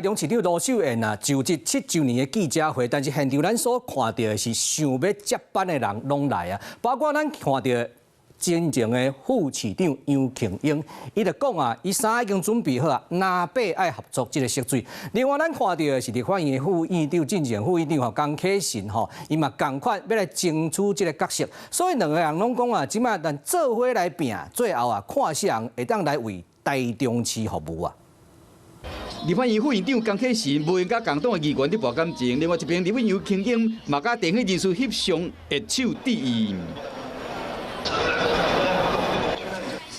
台中市长罗秀燕就职7周年的记者会，但是现场咱所看到的是想要接班的人拢来啊，包括咱看到真正的副市长杨庆英，伊就讲伊衫已经准备好拿八爱合作这个色水。另外，咱看到的是立法院的副院长、进前副院长江启臣伊嘛同款要来争取这个角色。所以两个人拢讲即摆咱做伙来拼，最后看啥人会当来为台中市服务啊。立法院副院长江启臣无应甲共党的议员伫博感情，另外一边立委杨庆英嘛甲电影人士翕相握手致意。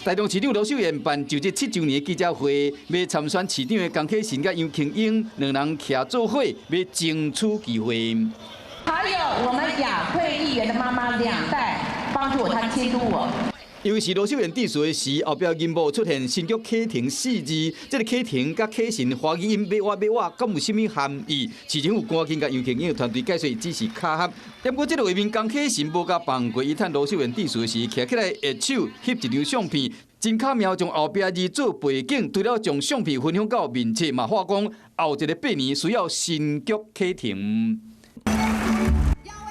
台中市长罗秀燕办就职7周年的记者会，要参选市长的江启臣甲杨庆英两人徛做伙，要争取机会。还有我们雅慧议员的妈妈2代帮助他监督我。因为是罗秀燕致辞的时，后壁音幕出现新竹启廷4字，这个启廷甲启臣华语音要我，敢有甚物含义？市政府赶紧甲杨庆英团队解说，只是卡合。不过这个画面，江启臣无甲放过，伊趁罗秀燕致辞时，徛起来握手翕一张相片，真巧妙将后壁字做背景，除了将相片分享到面册嘛，话讲后一个8年需要新竹启廷。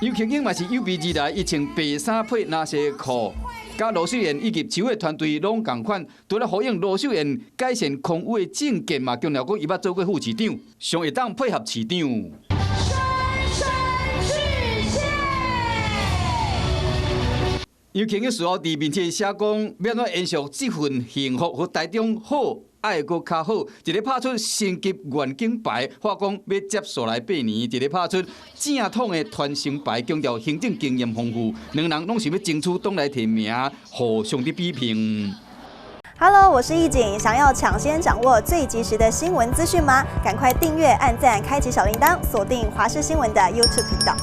杨庆英嘛是有备而来，伊穿白衫配蓝色裤。甲罗秀燕以及邱的团队拢同款，除了呼应罗秀燕改善空污的政见嘛，强调讲伊捌做过副市长，上会当配合市长。杨庆英事后伫面册写讲，要怎延续这份幸福和台中好。爱阁较好，一个拍出升级愿景牌，话讲要接下来8年，一个拍出正统的传承牌，强调行政经验丰富，两人拢想要争取党内提名，互相的比拼。Hello， 我是易景，想要抢先掌握最及时的新闻资讯吗？赶快订阅、按赞、开启小铃铛，锁定华视新闻的 YouTube 频道。